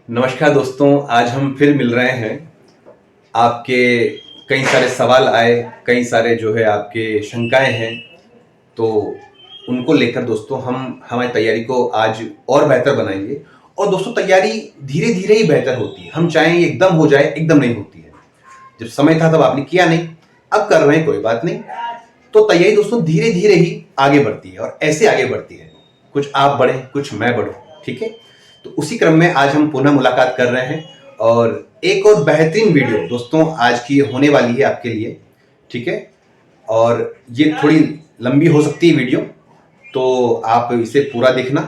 नमस्कार दोस्तों, आज हम फिर मिल रहे हैं। आपके कई सारे सवाल आए, कई सारे जो है आपके शंकाएं हैं, तो उनको लेकर दोस्तों हम हमारी तैयारी को आज और बेहतर बनाएंगे। और दोस्तों तैयारी धीरे धीरे ही बेहतर होती है। हम चाहें एकदम हो जाए, एकदम नहीं होती है। जब समय था तब आपने किया नहीं, अब कर रहे हैं, कोई बात नहीं। तो तैयारी दोस्तों धीरे धीरे ही आगे बढ़ती है और ऐसे आगे बढ़ती है, कुछ आप बढ़े, कुछ मैं बढ़ूं, ठीक है। तो उसी क्रम में आज हम पुनः मुलाकात कर रहे हैं और एक और बेहतरीन वीडियो दोस्तों आज की होने वाली है आपके लिए, ठीक है। और ये थोड़ी लंबी हो सकती है वीडियो, तो आप इसे पूरा देखना,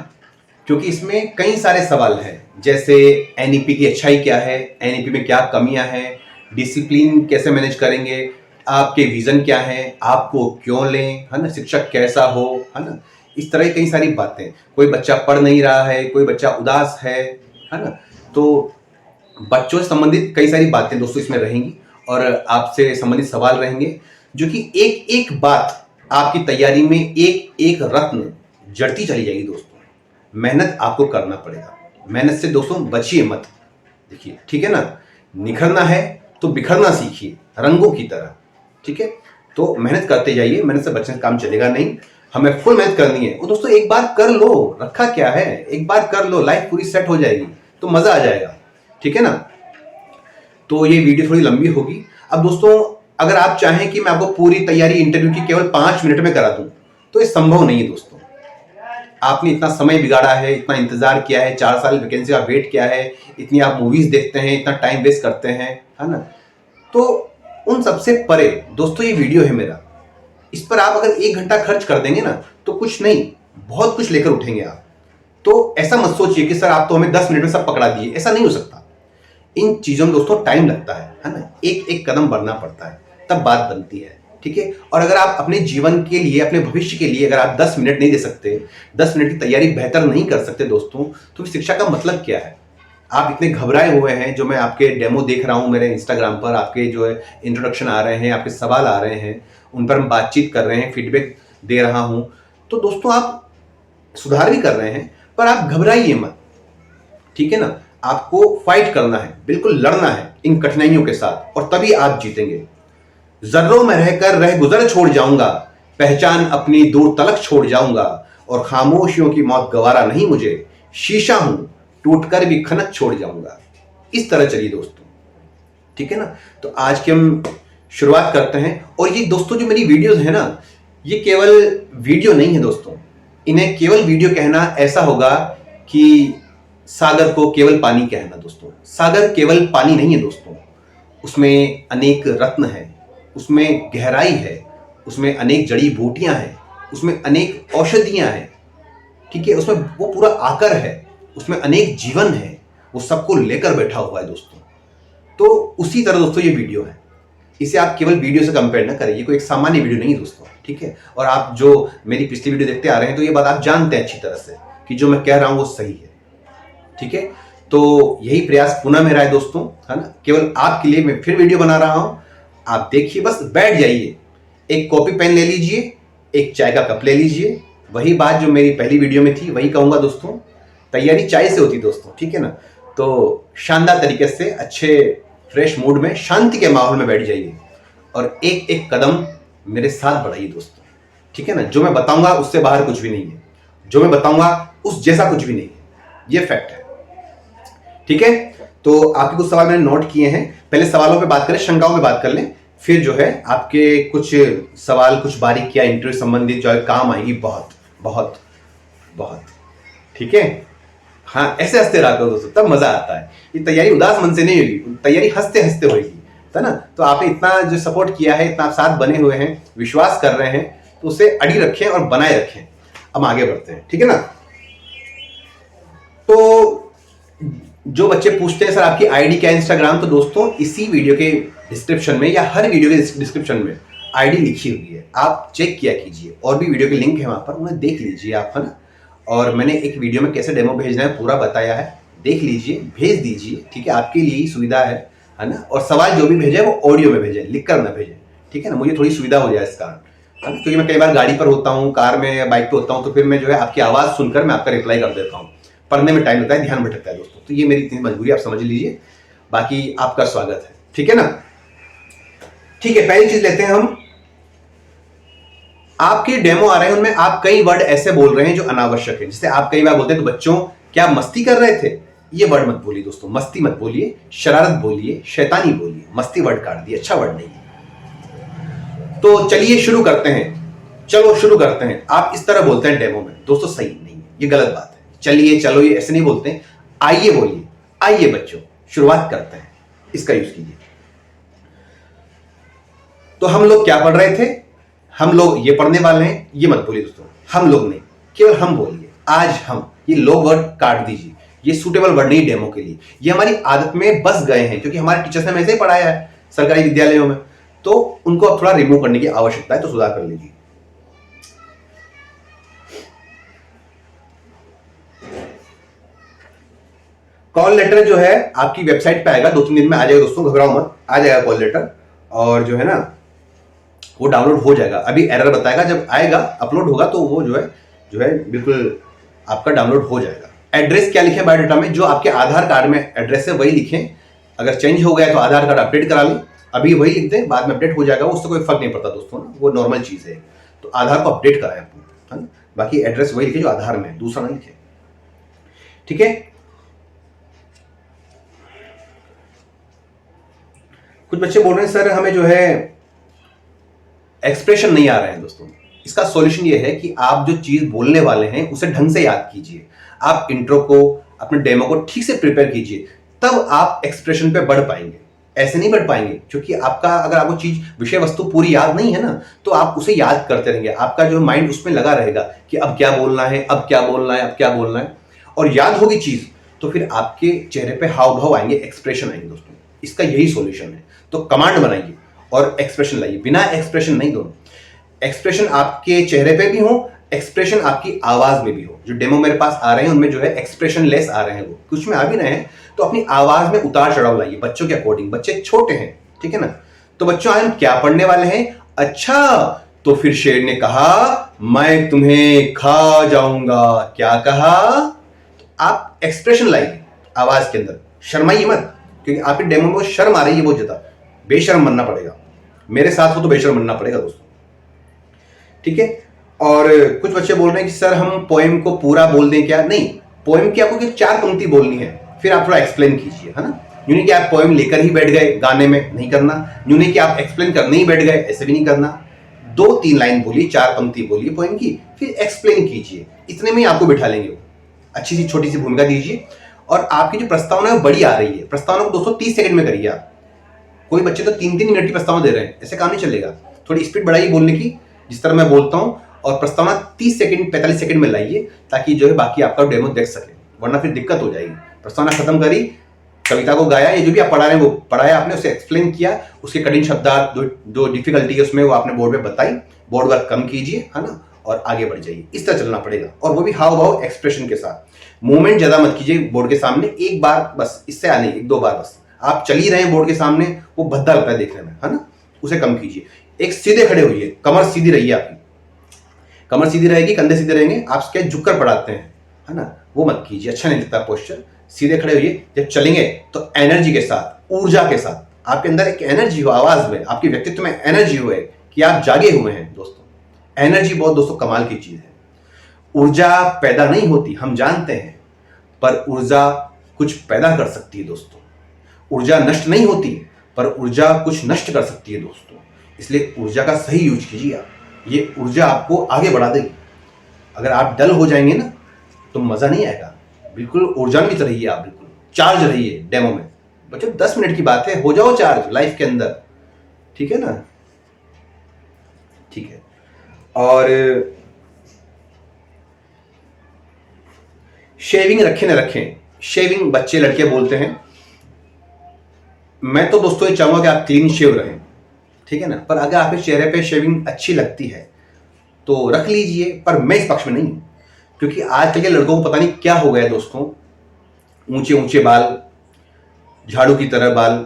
क्योंकि इसमें कई सारे सवाल हैं। जैसे एनईपी की अच्छाई क्या है, एनईपी में क्या कमियां हैं, डिसिप्लिन कैसे मैनेज करेंगे, आपके विजन क्या है, आपको क्यों लें, है ना, शिक्षक कैसा हो, है ना, इस तरह की कई सारी बातें। कोई बच्चा पढ़ नहीं रहा है, कोई बच्चा उदास है ना। तो बच्चों से संबंधित कई सारी बातें दोस्तों इसमें रहेंगी और आपसे संबंधित सवाल रहेंगे, जो कि एक एक बात आपकी तैयारी में एक एक रत्न जड़ती चली जाएगी दोस्तों। मेहनत आपको करना पड़ेगा, मेहनत से दोस्तों बचिए मत, देखिए, ठीक है ना। निखरना है तो बिखरना सीखिए रंगों की तरह, ठीक है। तो मेहनत करते जाइए, मेहनत से बचने का काम चलेगा नहीं, हमें फुल मेहनत करनी है। वो दोस्तों एक बार कर लो, रखा क्या है, एक बार कर लो, लाइफ पूरी सेट हो जाएगी, तो मजा आ जाएगा, ठीक है ना। तो ये वीडियो थोड़ी लंबी होगी। अब दोस्तों अगर आप चाहें कि मैं आपको पूरी तैयारी इंटरव्यू की केवल 5 मिनट में करा दूं, तो ये संभव नहीं है दोस्तों। आपने इतना समय बिगाड़ा है, इतना इंतजार किया है, 4 साल वैकेंसी का वेट किया है, इतनी आप मूवीज देखते हैं, इतना टाइम वेस्ट करते हैं, है ना। तो उन सबसे परे दोस्तों ये वीडियो है मेरा, इस पर आप अगर 1 घंटा खर्च कर देंगे ना, तो कुछ नहीं, बहुत कुछ लेकर उठेंगे आप। तो ऐसा मत सोचिए कि सर आप तो हमें 10 मिनट में सब पकड़ा दिए, ऐसा नहीं हो सकता। इन चीजों में दोस्तों टाइम लगता है ना, एक एक कदम बढ़ना पड़ता है, तब बात बनती है, ठीक है। और अगर आप अपने जीवन के लिए, अपने भविष्य के लिए अगर आप 10 मिनट नहीं दे सकते, 10 मिनट की तैयारी बेहतर नहीं कर सकते दोस्तों, तो शिक्षा का मतलब क्या है। आप इतने घबराए हुए हैं, जो मैं आपके डेमो देख रहा हूं मेरे इंस्टाग्राम पर, आपके जो है इंट्रोडक्शन आ रहे हैं, आपके सवाल आ रहे हैं, उन पर हम बातचीत कर रहे हैं, फीडबैक दे रहा हूं, तो दोस्तों आप सुधार भी कर रहे हैं, पर आप घबराइए मत, ठीक है ना। आपको फाइट करना है, बिल्कुल लड़ना है इन कठिनाइयों के साथ, और तभी आप जीतेंगे। जर्रों में रहकर रह गुजर छोड़ जाऊंगा, पहचान अपनी दूर तलक छोड़ जाऊंगा, और खामोशियों की मौत गवारा नहीं मुझे, शीशा हूं टूटकर भी खनक छोड़ जाऊंगा। इस तरह चलिए दोस्तों, ठीक है ना। तो आज की हम शुरुआत करते हैं। और ये दोस्तों जो मेरी वीडियोस है ना, ये केवल वीडियो नहीं है दोस्तों, इन्हें केवल वीडियो कहना ऐसा होगा कि सागर को केवल पानी कहना। दोस्तों सागर केवल पानी नहीं है दोस्तों, उसमें अनेक रत्न है, उसमें गहराई है, उसमें अनेक जड़ी बूटियां हैं, उसमें अनेक औषधियां हैं, ठीक है। उसमें वो पूरा आकर है, उसमें अनेक जीवन है, वो सबको लेकर बैठा हुआ है दोस्तों। तो उसी तरह दोस्तों ये वीडियो है, इसे आप केवल वीडियो से कंपेयर ना करें, ये कोई एक सामान्य वीडियो नहीं है दोस्तों, ठीक है। और आप जो मेरी पिछली वीडियो देखते आ रहे हैं, तो ये बात आप जानते हैं अच्छी तरह से कि जो मैं कह रहा हूं वो सही है, ठीक है। तो यही प्रयास पुनः मेरा है दोस्तों, है ना, केवल आपके लिए मैं फिर वीडियो बना रहा हूं। आप देखिए, बस बैठ जाइए, एक कॉपी पेन ले लीजिए, एक चाय का कप ले लीजिए। वही बात जो मेरी पहली वीडियो में थी, वही कहूंगा दोस्तों, तैयारी चाय से होती दोस्तों, ठीक है ना। तो शानदार तरीके से, अच्छे फ्रेश मूड में, शांति के माहौल में बैठ जाइए और एक एक कदम मेरे साथ बढ़ाइए दोस्तों, ठीक है ना। जो मैं बताऊंगा उससे बाहर कुछ भी नहीं है, जो मैं बताऊंगा उस जैसा कुछ भी नहीं है, ये फैक्ट है, ठीक है। तो आपके कुछ सवाल मैंने नोट किए हैं, पहले सवालों पे बात करें, शंकाओं पे बात कर लें, फिर जो है आपके कुछ सवाल, कुछ बारीकियां इंटरव्यू संबंधित जो है काम आएगी, बहुत बहुत बहुत, ठीक है। हाँ, ऐसे हंसते रहा करो दोस्तों, तब मजा आता है। ये तैयारी उदास मन से नहीं होगी, तैयारी हंसते हंसते होगी, है ना। तो आपने इतना जो सपोर्ट किया है, इतना आप साथ बने हुए हैं, विश्वास कर रहे हैं, तो उसे अड़ी रखें और बनाए रखें। अब आगे बढ़ते हैं, ठीक है ना। तो जो बच्चे पूछते हैं सर आपकी आईडी क्या है इंस्टाग्राम, तो दोस्तों इसी वीडियो के डिस्क्रिप्शन में या हर वीडियो के डिस्क्रिप्शन में आईडी लिखी हुई है, आप चेक किया कीजिए। और भी वीडियो के लिंक है वहां पर, उन्हें देख लीजिए आप, है ना। और मैंने एक वीडियो में कैसे डेमो भेजना है पूरा बताया है, देख लीजिए, भेज दीजिए, ठीक है। आपके लिए ही सुविधा है ना। और सवाल जो भी भेजे वो ऑडियो में भेजें, लिख कर ना भेजें, ठीक है ना। मुझे थोड़ी सुविधा हो जाए इस कारण, है ना, क्योंकि मैं कई बार गाड़ी पर होता हूँ, कार में या बाइक पे होता हूँ, तो फिर मैं जो है आपकी आवाज़ सुनकर मैं आपका रिप्लाई कर देता हूँ, पढ़ने में टाइम लगता है, ध्यान भटकता है दोस्तों। तो ये मेरी इतनी मजबूरी, आप समझ लीजिए, बाकी आपका स्वागत है, ठीक है ना। ठीक है, पहली चीज लेते हैं हम, आपके डेमो आ रहे हैं उनमें आप कई वर्ड ऐसे बोल रहे हैं जो अनावश्यक है। जैसे आप कई बार बोलते हैं तो बच्चों क्या आप मस्ती कर रहे थे, ये वर्ड मत बोलिए दोस्तों, मस्ती मत बोलिए, शरारत बोलिए, शैतानी बोलिए, मस्ती वर्ड काट दिए, अच्छा वर्ड नहीं है। तो चलिए शुरू करते हैं, चलो शुरू करते हैं। आप इस तरह बोलते हैं डेमो में, दोस्तों सही नहीं है, ये गलत बात है। चलिए चलो ये ऐसे नहीं बोलते हैं, आइए बोलिए, आइए बच्चों शुरुआत करते हैं, इसका यूज कीजिए। तो हम लोग क्या पढ़ रहे थे, हम लोग ये पढ़ने वाले हैं, ये मत बोलिए दोस्तों, हम लोग नहीं, केवल हम बोलिए, आज हम, ये लोग वर्ड काट दीजिए, ये सूटेबल वर्ड नहीं डेमो के लिए, ये हमारी आदत में बस गए हैं क्योंकि हमारे टीचर्स ने हमें ऐसे ही पढ़ाया है सरकारी विद्यालयों में, तो उनको अब थोड़ा रिमूव करने की आवश्यकता है, तो सुधार कर लीजिए। कॉल लेटर जो है आपकी वेबसाइट पे आएगा, 2-3 दिन में आ जाएगा दोस्तों, घबराओ मत, आ जाएगा कॉल लेटर, और जो है ना वो डाउनलोड हो जाएगा। अभी एरर बताएगा, जब आएगा अपलोड होगा तो वो जो है बिल्कुल आपका डाउनलोड हो जाएगा। एड्रेस क्या लिखें बायोडाटा में, जो आपके आधार कार्ड में एड्रेस है वही लिखें, अगर चेंज हो गया तो आधार कार्ड अपडेट करा लें, अभी वही लिख दें, बाद में अपडेट हो जाएगा, उससे कोई फर्क नहीं पड़ता दोस्तों ना, वो नॉर्मल चीज है। तो आधार को अपडेट कराएं अपना, है ना, बाकी एड्रेस वही लिखे जो आधार में, दूसरा नहीं लिखे, ठीक है। कुछ बच्चे बोल रहे हैं सर हमें जो है एक्सप्रेशन नहीं आ रहे हैं दोस्तों। इसका सॉल्यूशन ये है कि आप जो चीज बोलने वाले हैं उसे ढंग से याद कीजिए, आप इंट्रो को, अपने डेमो को ठीक से प्रिपेयर कीजिए, तब आप एक्सप्रेशन पे बढ़ पाएंगे। ऐसे नहीं बढ़ पाएंगे क्योंकि आपका, अगर आपको चीज विषय वस्तु पूरी याद नहीं है ना, तो आप उसे याद करते रहेंगे, आपका जो माइंड उसमें लगा रहेगा कि अब क्या बोलना है, अब क्या बोलना है, अब क्या बोलना है, और याद होगी चीज तो फिर आपके चेहरे पे हाव भाव आएंगे, एक्सप्रेशन आएंगे दोस्तों। इसका यही सॉल्यूशन है। तो कमांड बनाइए और एक्सप्रेशन लाइए, बिना एक्सप्रेशन नहीं, दोनों एक्सप्रेशन आपके चेहरे पे भी हो, एक्सप्रेशन आपकी आवाज में भी हो। जो डेमो मेरे पास आ रहे हैं उनमें जो है एक्सप्रेशन लेस आ रहे हैं, वो कुछ में आ भी रहे हैं, तो अपनी आवाज में उतार चढ़ाव लाइए बच्चों के अकॉर्डिंग, बच्चे छोटे हैं, ठीक है ना। तो बच्चों आज हम क्या पढ़ने वाले हैं, अच्छा तो फिर शेर ने कहा मैं तुम्हें खा जाऊंगा, क्या कहा, तो आप एक्सप्रेशन लाइए आवाज के अंदर, शर्माइए मत, क्योंकि आपके डेमो में शर्म आ रही है बहुत ज्यादा, बेशर्म बनना पड़ेगा, मेरे साथ हो तो बेशर्म बनना पड़ेगा दोस्तों, ठीक है। और कुछ बच्चे बोल रहे हैं कि सर हम पोएम को पूरा बोल दें क्या, नहीं, पोएम की आपको 4 पंक्ति बोलनी है, फिर आप थोड़ा एक्सप्लेन कीजिए, है ना। यूं नहीं कि आप पोएम लेकर ही बैठ गए गाने में, नहीं करना। यूं नहीं कि आप एक्सप्लेन करने ही बैठ गए, ऐसे भी नहीं करना। 2-3 लाइन बोलिए, 4 पंक्ति बोलिए पोएम की, फिर एक्सप्लेन कीजिए, इतने में ही आपको बिठा लेंगे वो। अच्छी सी छोटी सी भूमिका दीजिए, और आपकी जो प्रस्तावना है वो बड़ी आ रही है, प्रस्तावना को दोस्तों 30 सेकंड में करिए आप। कोई बच्चे तो 3-3 मिनट की प्रस्तावना दे रहे हैं, ऐसे काम नहीं चलेगा। थोड़ी स्पीड बढ़ाइए बोलने की, जिस तरह मैं बोलता हूं, और प्रस्तावना 30 सेकंड 45 सेकंड में लाइए, ताकि जो है बाकी आपका डेमो देख सके, वरना फिर दिक्कत हो जाएगी। प्रस्तावना खत्म करी, कविता को गाया, ये जो भी आप पढ़ा रहे हैं वो पढ़ाया आपने, उसे एक्सप्लेन किया, उसके कठिन शब्दार्थ जो डिफिकल्टी है उसमें वो आपने बोर्ड में बताई, बोर्ड वर्क कम कीजिए, है ना, और आगे बढ़ जाइए। इस तरह चलना पड़ेगा, और वो भी हाव भाव एक्सप्रेशन के साथ। मूवमेंट ज्यादा मत कीजिए बोर्ड के सामने, एक बार बस, इससे आने 1-2 बार बस। आप चल ही रहे हैं बोर्ड के सामने, वो भद्दा लगता है देखने में, है ना, उसे कम कीजिए। एक सीधे खड़े होइए, कमर सीधी रहिए, आपकी कमर सीधी रहेगी, कंधे सीधे रहेंगे, आप क्या झुककर पढ़ाते हैं, है ना, वो मत कीजिए, अच्छा नहीं लगता पोस्चर। सीधे खड़े होइए, जब चलेंगे तो एनर्जी के साथ, ऊर्जा के साथ, आपके अंदर एक एनर्जी हो, आवाज में, आपके व्यक्तित्व में एनर्जी हो कि आप जागे हुए हैं दोस्तों। एनर्जी बहुत दोस्तों कमाल की चीज है। ऊर्जा पैदा नहीं होती, हम जानते हैं, पर ऊर्जा कुछ पैदा कर सकती है दोस्तों। ऊर्जा नष्ट नहीं होती, पर ऊर्जा कुछ नष्ट कर सकती है दोस्तों। इसलिए ऊर्जा का सही यूज कीजिए आप, ये ऊर्जा आपको आगे बढ़ा देगी। अगर आप डल हो जाएंगे ना तो मजा नहीं आएगा। बिल्कुल ऊर्जान्वित रहिए आप, बिल्कुल चार्ज रहिए डेमो में। बच्चों 10 मिनट की बात है, हो जाओ चार्ज लाइफ के अंदर, ठीक है ना, ठीक है। और शेविंग रखें ना रखें, शेविंग बच्चे लड़के बोलते हैं, मैं तो दोस्तों ये चाहूंगा कि आप क्लीन शेव रहें, ठीक है ना। पर अगर आपके चेहरे पे शेविंग अच्छी लगती है तो रख लीजिए, पर मैं इस पक्ष में नहीं हूं, क्योंकि आजकल के लड़कों को पता नहीं क्या हो गया दोस्तों, ऊंचे ऊंचे बाल, झाड़ू की तरह बाल,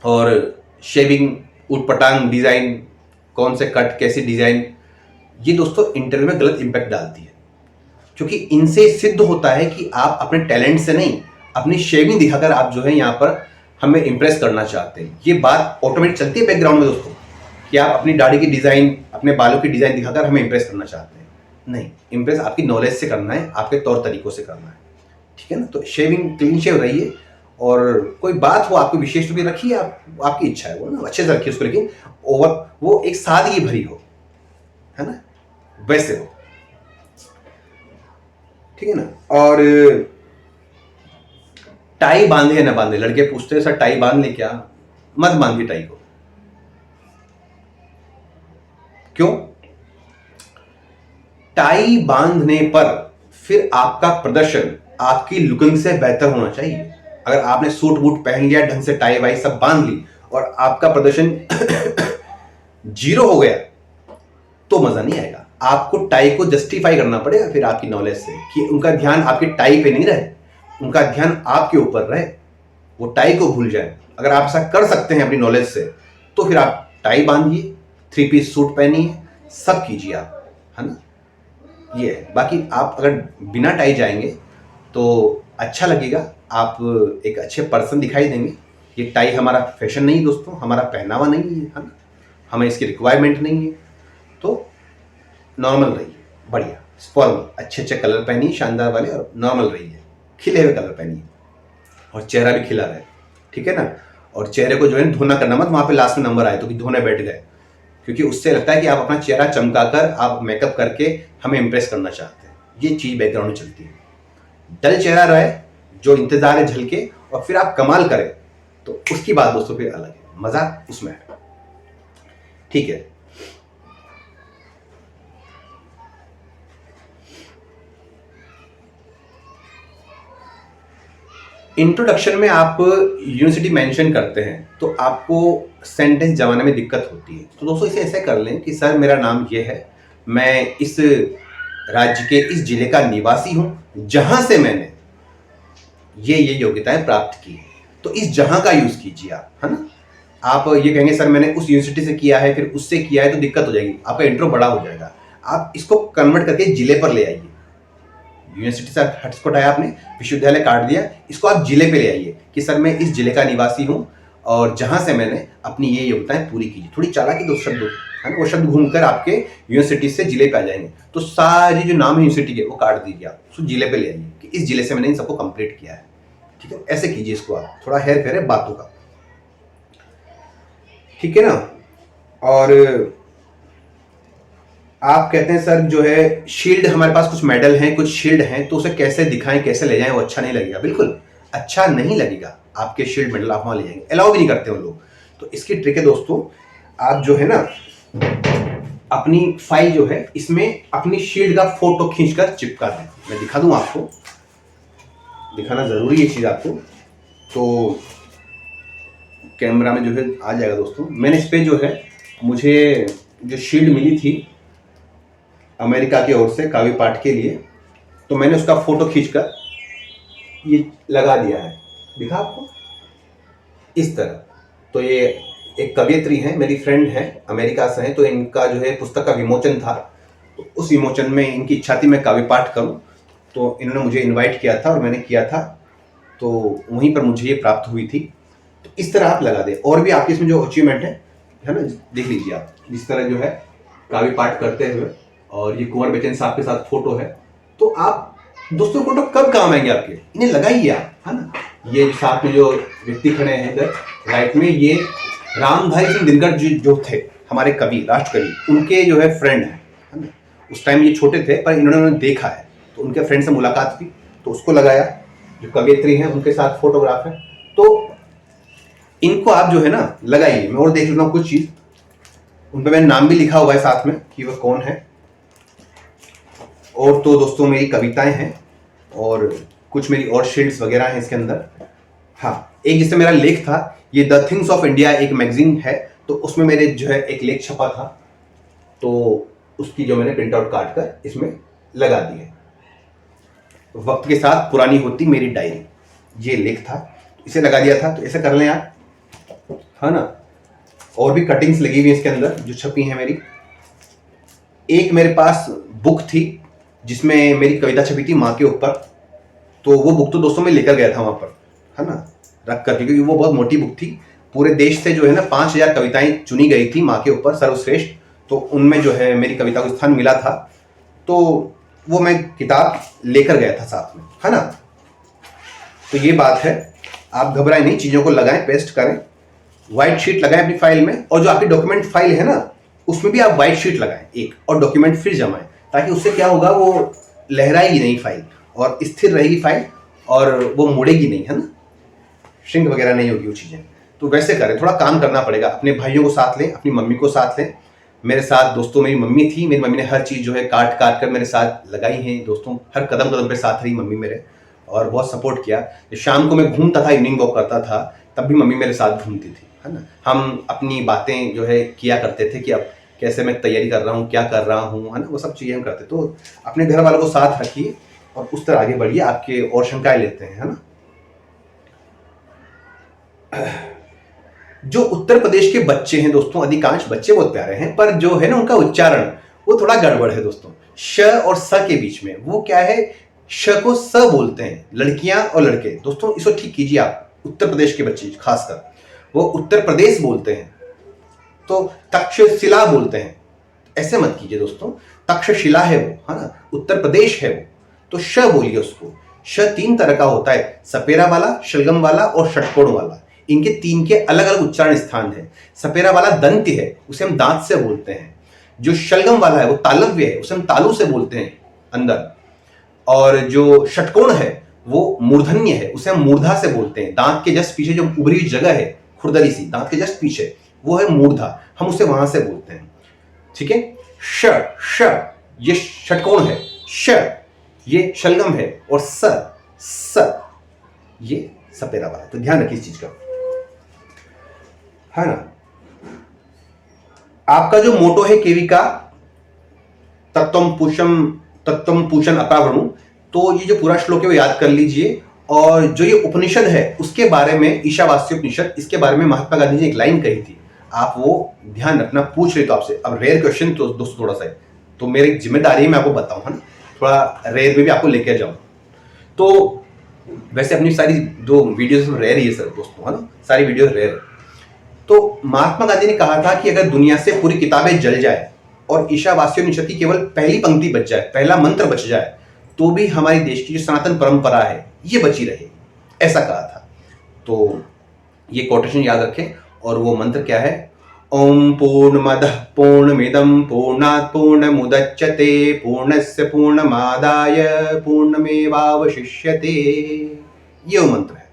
और शेविंग, उटपटांग डिजाइन, कौन से कट, कैसी डिजाइन, ये दोस्तों इंटरव्यू में गलत इंपैक्ट डालती है। क्योंकि इनसे सिद्ध होता है कि आप अपने टैलेंट से नहीं, अपनी शेविंग दिखाकर आप जो है यहाँ पर हमें इंप्रेस करना चाहते हैं। ये बात ऑटोमेटिक चलती है बैकग्राउंड में दोस्तों, कि आप अपनी दाढ़ी की डिज़ाइन, अपने बालों की डिज़ाइन दिखाकर हमें इंप्रेस करना चाहते हैं। नहीं, इंप्रेस आपकी नॉलेज से करना है, आपके तौर तरीकों से करना है, ठीक है ना। तो शेविंग, क्लीन शेव रहिए, और कोई बात हो आपको विशेष रूप से रखिए, आप आपकी इच्छा है वो ना, अच्छे से रखिए उसको, लेकिन ओवर वो एक सादगी भरी हो, है ना, वैसे हो, ठीक है ना। और टाई बांधे या ना बांधे, लड़के पूछते हैं सर टाई बांध ले क्या? मत बांधिए टाई को। क्यों? टाई बांधने पर फिर आपका प्रदर्शन आपकी लुकिंग से बेहतर होना चाहिए। अगर आपने सूट वूट पहन लिया, ढंग से टाई वाई सब बांध ली, और आपका प्रदर्शन जीरो हो गया, तो मजा नहीं आएगा। आपको टाई को जस्टिफाई करना पड़ेगा फिर आपकी नॉलेज से, कि उनका ध्यान आपकी टाई पे नहीं रहे, उनका ध्यान आपके ऊपर रहे, वो टाई को भूल जाए। अगर आप ऐसा कर सकते हैं अपनी नॉलेज से, तो फिर आप टाई बांधिए, 3 पीस सूट पहनिए, सब कीजिए आप, है ना। ये है। बाकी आप अगर बिना टाई जाएंगे तो अच्छा लगेगा, आप एक अच्छे पर्सन दिखाई देंगे। ये टाई हमारा फैशन नहीं दोस्तों, हमारा पहनावा नहीं है ना, हमें इसकी रिक्वायरमेंट नहीं है। तो नॉर्मल रहिए, बढ़िया फॉर्मल, अच्छे अच्छे कलर पहनिए, शानदार वाले, और नॉर्मल रहिए, खिले हुए कलर पहनिए, और चेहरा भी खिला रहे, ठीक है ना। और चेहरे को जो है धोना करना मत, वहाँ पे लास्ट में नंबर आए तो कि धोने बैठ गए, क्योंकि उससे लगता है कि आप अपना चेहरा चमकाकर, आप मेकअप करके हमें इंप्रेस करना चाहते हैं। ये चीज़ बैकग्राउंड में चलती है। डल चेहरा रहे, जो इंतजार है झलके, और फिर आप कमाल करें, तो उसकी बात दोस्तों फिर अलग है, मजा उसमें है, ठीक है। इंट्रोडक्शन में आप यूनिवर्सिटी मेंशन करते हैं, तो आपको सेंटेंस जमाने में दिक्कत होती है। तो दोस्तों इसे ऐसे कर लें कि सर मेरा नाम ये है, मैं इस राज्य के इस जिले का निवासी हूं, जहां से मैंने ये योग्यताएं प्राप्त की है। तो इस जहां का यूज कीजिए आप, है ना। आप ये कहेंगे सर मैंने उस यूनिवर्सिटी से किया है, फिर उससे किया है, तो दिक्कत हो जाएगी, आपका इंट्रो बड़ा हो जाएगा। आप इसको कन्वर्ट करके जिले पर ले आइए। यूनिवर्सिटी से हटस्पॉट आया, आपने विश्वविद्यालय काट दिया, इसको आप जिले पे ले आइए कि सर मैं इस जिले का निवासी हूँ, और जहां से मैंने अपनी ये योग्यताएं पूरी की। थोड़ी चालाकी दो शब्द, है ना, वो शब्द घूमकर आपके यूनिवर्सिटी से जिले पे आ जाएंगे। तो सारी जो नाम है यूनिवर्सिटी के वो काट दीजिए, आप उसको जिले पे ले आइए कि इस जिले से मैंने इन सबको कंप्लीट किया है, ठीक है। ऐसे कीजिए इसको, आप थोड़ा हेर फेर है बातों का, ठीक है ना। और आप कहते हैं सर जो है शील्ड, हमारे पास कुछ मेडल हैं, कुछ शील्ड हैं, तो उसे कैसे दिखाएं, कैसे ले जाएं, वो अच्छा नहीं लगेगा। बिल्कुल अच्छा नहीं लगेगा, आपके शील्ड मेडल आप वहां ले जाएंगे, अलाउ भी नहीं करते उन लोग। तो इसकी ट्रिक है दोस्तों, आप जो है ना अपनी फाइल जो है इसमें अपनी शील्ड का फोटो खींचकर चिपका दें। मैं दिखा दूं आपको, दिखाना जरूरी है चीज आपको, तो कैमरा में जो है आ जाएगा दोस्तों। मैंने इस पे जो है, मुझे जो शील्ड मिली थी अमेरिका की ओर से काव्य पाठ के लिए, तो मैंने उसका फोटो खींचकर ये लगा दिया है, दिखा आपको इस तरह। तो ये एक कवयित्री हैं, मेरी फ्रेंड है, अमेरिका से हैं, तो इनका जो है पुस्तक का विमोचन था, तो उस विमोचन में इनकी इच्छा थी मैं काव्य पाठ करूं, तो इन्होंने मुझे इनवाइट किया था और मैंने किया था, तो वहीं पर मुझे ये प्राप्त हुई थी। तो इस तरह आप लगा दें। और भी आपकी इसमें जो अचीवमेंट है ना, देख लीजिए आप, जिस तरह जो है काव्य पाठ करते हुए, और ये कुंवर बेचैन साहब के साथ फोटो है। तो आप दोस्तों फोटो कब काम आएंगे आपके, इन्हें लगाइए आप, है ना। ये साथ में जो व्यक्ति खड़े हैं इधर राइट में, ये रामधारी सिंह दिनकर जी जो थे हमारे कवि, राष्ट्र कवि, उनके जो है फ्रेंड है ना। उस टाइम ये छोटे थे पर इन्होंने देखा है, तो उनके फ्रेंड से मुलाकात की, तो उसको लगाया। जो कवयित्री हैं उनके साथ फोटोग्राफ है, तो इनको आप जो है ना लगाइए। मैं और देख लेता हूँ कुछ चीज, उन पर मैंने नाम भी लिखा हुआ है साथ में कि वह कौन है। और तो दोस्तों मेरी कविताएं हैं, और कुछ मेरी और शील्ड्स वगैरह हैं इसके अंदर। हाँ, एक जिससे मेरा लेख था, ये द थिंग्स ऑफ इंडिया एक मैगजीन है, तो उसमें मेरे जो है एक लेख छपा था, तो उसकी जो मैंने प्रिंट आउट काट कर इसमें लगा दी है। वक्त के साथ पुरानी होती मेरी डायरी, ये लेख था, इसे लगा दिया था। तो ऐसे कर लें आप, है ना। और भी कटिंग्स लगी हुई है इसके अंदर जो छपी हैं मेरी। एक मेरे पास बुक थी जिसमें मेरी कविता छपी थी माँ के ऊपर। तो वो बुक तो दोस्तों मैं लेकर गया था वहाँ पर, है ना, रख कर, क्योंकि वो बहुत मोटी बुक थी। पूरे देश से जो है ना 5,000 कविताएं चुनी गई थी माँ के ऊपर, सर्वश्रेष्ठ। तो उनमें जो है मेरी कविता को स्थान मिला था। तो वो मैं किताब लेकर गया था साथ में, है ना। तो ये बात है, आप घबराएं नहीं, चीज़ों को लगाएं, पेस्ट करें, व्हाइट शीट लगाएं अपनी फाइल में, और जो आपकी डॉक्यूमेंट फाइल है ना उसमें भी आप व्हाइट शीट लगाएं एक, और डॉक्यूमेंट फिर जमाएं, ताकि उससे क्या होगा, वो लहराएगी नहीं फाइल और स्थिर रहेगी फाइल, और वो मुड़ेगी नहीं, है ना, श्रिंक वगैरह नहीं होगी वो चीज़ें। तो वैसे करें, थोड़ा काम करना पड़ेगा। अपने भाइयों को साथ लें, अपनी मम्मी को साथ लें। मेरे साथ दोस्तों मेरी मम्मी थी, मेरी मम्मी ने हर चीज़ जो है काट काट कर मेरे साथ लगाई है दोस्तों, हर कदम कदम पे साथ रही मम्मी मेरे, और बहुत सपोर्ट किया। शाम को मैं घूमता था, इवनिंग वॉक करता था, तब भी मम्मी मेरे साथ घूमती थी, है ना। हम अपनी बातें जो है किया करते थे कि अब कैसे मैं तैयारी कर रहा हूँ, क्या कर रहा हूँ, है ना, वो सब चीज़ें हम करते। तो अपने घर वालों को साथ रखिए और उस तरह आगे बढ़िए। आपके और शंकाएं लेते हैं, है ना। जो उत्तर प्रदेश के बच्चे हैं दोस्तों, अधिकांश बच्चे बहुत प्यारे हैं, पर जो है ना उनका उच्चारण वो थोड़ा गड़बड़ है दोस्तों। श और स के बीच में वो क्या है, श को स बोलते हैं लड़कियां और लड़के। दोस्तों इसको ठीक कीजिए आप, उत्तर प्रदेश के बच्चे खासकर, वो उत्तर प्रदेश बोलते हैं तो तक्षशिला बोलते हैं, ऐसे मत कीजिए दोस्तों। तक्षशिला है वो, है ना, उत्तर प्रदेश है वो, तो श बोलिए उसको। श 3 तरह का होता है, सपेरा वाला, शलगम वाला और षटकोण वाला। इनके 3 के अलग अलग उच्चारण स्थान है। सपेरा वाला दंत्य है, उसे हम दांत से बोलते हैं। जो शलगम वाला है वो तालव्य है, उसे हम तालू से बोलते हैं अंदर। और जो षटकोण है वो मूर्धन्य है, उसे हम मूर्धा से बोलते हैं। दांत के जस्ट पीछे जो उभरी हुई जगह है, खुरदरी सी दांत के जस्ट पीछे, वो है मूर्धा, हम उसे वहां से बोलते हैं। ठीक है, श श ये षटकोण है, श ये शलगम है, और स ये सपेरा वाला। तो ध्यान रखिए इस चीज का, है ना। आपका जो मोटो है केवी का, तत्वम पूषण अपावृणु, तो ये जो पूरा श्लोक है वो याद कर लीजिए। और जो ये उपनिषद है उसके बारे में, ईशावास्य उपनिषद, इसके बारे में महात्मा गांधी ने एक लाइन कही थी, आप वो ध्यान रखना। पूछ रहे तो आपसे, अब रेयर क्वेश्चन तो दोस्तों थोड़ा सा है, तो मेरी जिम्मेदारी है मैं आपको बताऊं, है ना, थोड़ा रेयर में भी आपको लेकर जाऊं। तो वैसे अपनी सारी जो वीडियोस रेयर ही है सर दोस्तों, है ना, सारी वीडियोस रेयर है। तो महात्मा गांधी ने कहा था कि अगर दुनिया से पूरी किताबें जल जाए और ईशावास्योपनिषद की केवल पहली पंक्ति बच जाए, पहला मंत्र बच जाए, तो भी हमारी देश की जो सनातन परंपरा है ये बची रहे, ऐसा कहा था। तो ये कोटेशन याद रखें। और वो मंत्र क्या है, ओम पूर्णमदः पूर्णमिदं पूर्णात् पूर्णमुदच्यते पूर्णस्य पूर्णमादाय पूर्णमेवावशिष्यते, ये वो मंत्र है।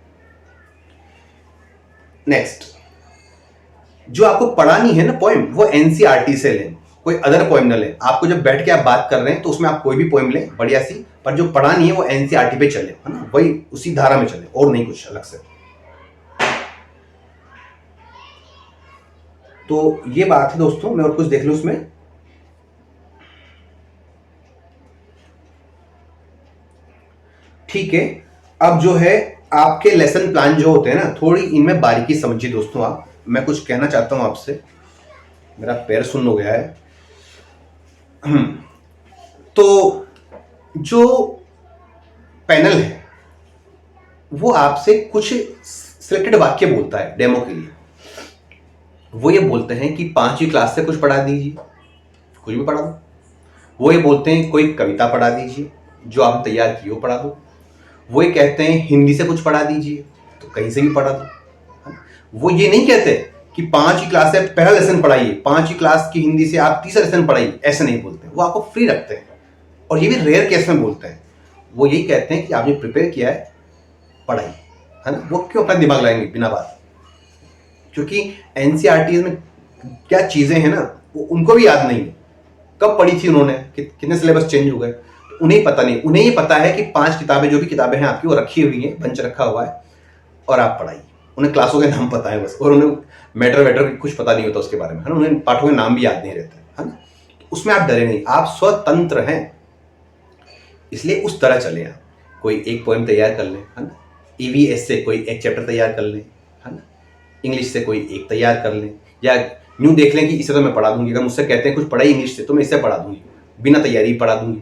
नेक्स्ट, जो आपको पढ़ानी है ना पोएम, वो एनसीईआरटी से लें, कोई अदर पोएम ना लें। आपको जब बैठ के आप बात कर रहे हैं तो उसमें आप कोई भी पोएम लें बढ़िया सी, पर जो पढ़ानी है वो एनसीईआरटी पे चले, है ना, वही उसी धारा में चले, और नहीं कुछ अलग से। तो ये बात है दोस्तों। मैं और कुछ देख लूं उसमें, ठीक है। अब जो है आपके लेसन प्लान जो होते हैं ना, थोड़ी इनमें बारीकी समझिए दोस्तों आप। मैं कुछ कहना चाहता हूं आपसे, मेरा पैर सुन्न हो गया है। तो जो पैनल है वो आपसे कुछ सिलेक्टेड वाक्य बोलता है डेमो के लिए। वो ये बोलते हैं कि 5वीं क्लास से कुछ पढ़ा दीजिए, कुछ भी पढ़ा दो। वो ये बोलते हैं कोई कविता पढ़ा दीजिए, जो आपने तैयार की हो पढ़ा दो। वो ये कहते हैं हिंदी से कुछ पढ़ा दीजिए, तो कहीं से भी पढ़ा दो। वो ये नहीं कहते कि 5वीं क्लास से पहला लेसन पढ़ाइए, 5वीं क्लास की हिंदी से आप तीसरा लेसन पढ़ाइए, ऐसे नहीं बोलते। वो आपको फ्री रखते हैं, और ये भी रेयर केस में बोलते हैं। वो यही कहते हैं कि आपने प्रिपेयर किया है, पढ़ाइए, है ना। वो क्यों अपना दिमाग लगाएंगे बिना बात, क्योंकि एनसीईआरटी में क्या चीजें हैं ना वो उनको भी याद नहीं है, कब पढ़ी थी उन्होंने, कितने सिलेबस चेंज हो गए, तो उन्हें पता नहीं। उन्हें ये पता है कि 5 किताबें, जो भी किताबें हैं आपकी, वो रखी हुई हैं, बंच रखा हुआ है, और आप पढ़ाइए। उन्हें क्लासों के नाम पता है बस, और उन्हें मैटर कुछ पता नहीं होता उसके बारे में, है ना। उन्हें पाठों के नाम भी याद नहीं रहते, है ना। उसमें आप डरे नहीं, आप स्वतंत्र हैं, इसलिए उस तरह चले। आप कोई एक पोएम तैयार कर लें, है ना, ईवीएस से कोई एक चैप्टर तैयार कर लें, है ना, इंग्लिश से कोई एक तैयार कर लें, या न्यू देख लें कि इसे तो मैं पढ़ा दूंगी। अगर मुझसे कहते हैं कुछ पढ़ाई इंग्लिश से, तो मैं इससे पढ़ा दूंगी, बिना तैयारी पढ़ा दूंगी।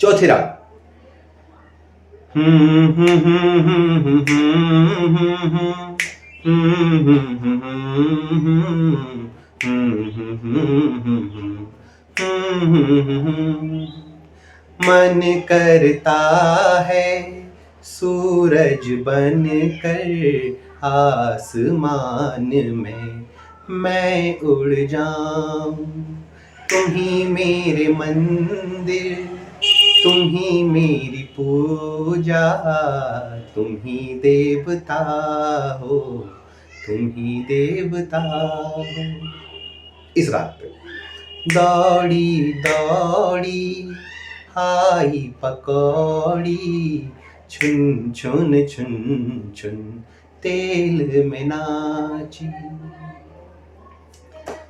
चौथी राग, मन करता है सूरज बनकर आसमान में मैं उड़ जाऊं, तुम ही मेरे मंदिर, तुम ही मेरी पूजा, तुम ही देवता हो, तुम ही देवता हो। इस रात पे दौड़ी दौड़ी आई पकौड़ी, छुन छुन छुन छुन तेल में नाची।